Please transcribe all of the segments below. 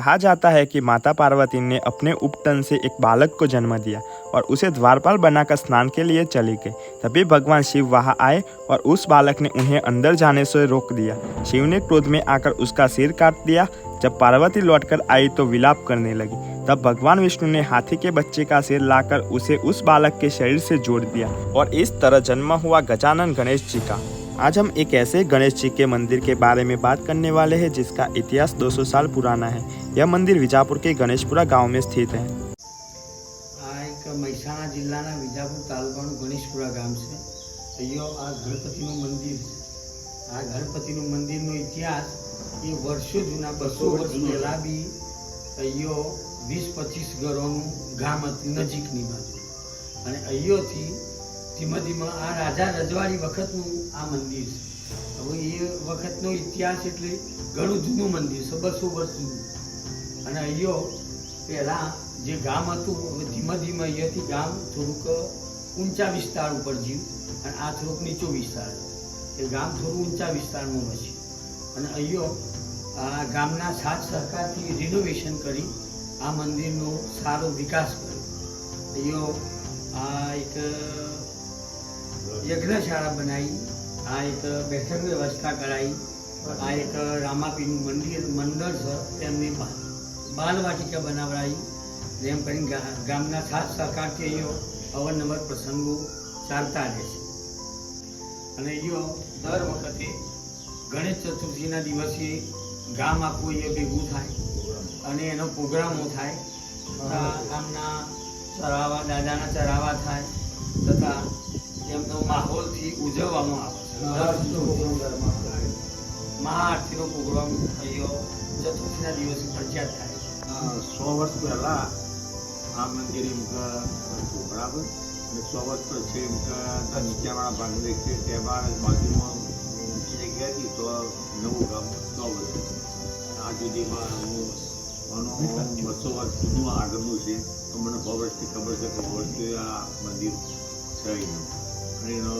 कहा जाता है कि माता पार्वती ने अपने उपटन से एक बालक को जन्म दिया और उसे द्वारपाल बनाकर स्नान के लिए चली गई। तभी भगवान शिव वहां आए और उस बालक ने उन्हें अंदर जाने से रोक दिया। शिव ने क्रोध में आकर उसका सिर काट दिया। जब पार्वती लौटकर आई तो विलाप करने लगी। तब भगवान विष्णु ने हाथी के बच्चे का सिर लाकर उसे उस बालक के शरीर से जोड़ दिया और इस तरह जन्म हुआ गजानन गणेश जी का। आज हम एक ऐसे गणेश जी के मंदिर के बारे में बात करने वाले हैं जिसका इतिहास 200 साल पुराना है। यह मंदिर विजापुर के गणेशपुरा गांव में स्थित है। મહેસાણા જિલ્લાના વિજાપુર તાલુકાનું ગણેશપુરા ગામ છે। અહીંયા આ ગણપતિનું મંદિર આ ગણપતિનું મંદિરનો ઇતિહાસ એ વર્ષો જૂના 200 વર્ષ પહેલાં બી અહીંયા 20-25 ઘરોનું ગામ હતું નજીકની બાજુ અને અહીંયાથી ધીમે ધીમે આ રાજા રજવાડી વખતનું આ મંદિર છે। હવે એ વખતનો ઇતિહાસ એટલે ઘણું જૂનું મંદિર છે, 200 વર્ષ જૂનું। અને અહીંયા પહેલાં જે ગામ હતું હવે ધીમે ધીમે અહીંયાથી ગામ થોડુંક ઊંચા વિસ્તાર ઉપર જ્યું અને આ થોડુંક નીચો વિસ્તાર એ ગામ થોડું ઊંચા વિસ્તારમાં વસ્યું અને અહીંયા આ ગામના સાથ સહકારથી રિનોવેશન કરી આ મંદિરનો સારો વિકાસ કર્યો। અહીંયા આ એક યજ્ઞશાળા બનાવી, આ એક બેઠક વ્યવસ્થા કરાવી, આ એક રામાપીનું મંદિર છે તેમની બાલવાટિકા બનાવડાવી। જેમ કરીને ગામના સાથ સહકારથી અહીંયા અવારનવાર પ્રસંગો ચાલતા રહે છે અને અહીંયા દર વખતે ગણેશ ચતુર્થીના દિવસે ગામ આખું અહીંયા ભેગું થાય અને એનો પ્રોગ્રામો થાય તથા ગામના ચરાવા દાદાના ચરાવા થાય તથા એમનો માહોલથી ઉજવવામાં આવે છે। મહાઆરતીનો પ્રોગ્રામ અહીંયા ચતુર્થીના દિવસે ફરજિયાત થાય। 100 વર્ષ પહેલાં આ મંદિર બરાબર અને 100 વર્ષ પછી નીચાવાળા ભાગને છે તેમાં બાજુમાં ઊંચી જગ્યા હતી તો નવું ગામ 100 વર્ષ આ સુધીમાં આનું 200 વર્ષ જૂનું આગળનું છે તો મને 100 વર્ષથી ખબર છે કે વર્ષથી આ મંદિર છે અને એનો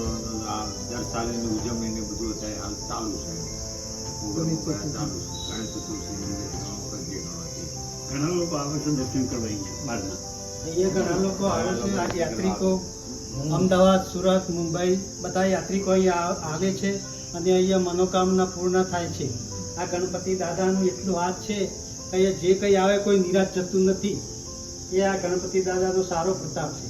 દર સાલની ઉજવણીને બધું અત્યારે હાલ ચાલુ છે, ચાલુ છે। ગણેશ ચતુર્થી ઘણા લોકો આવે છે દર્શન કરવા બહારના। ये घना लोग आवे छे, आ यात्रिको अमदावाद, सूरत, मुंबई બધા યાત્રિકો અહીંયા આવે છે અને અહીંયા મનોકામના પૂર્ણ થાય છે। આ ગણપતિ દાદાનું એટલું હાથ છે કે જે કંઈ આવે કોઈ નિરાશ જતું નથી। એ આ ગણપતિ દાદાનો સારો પ્રતાપ છે।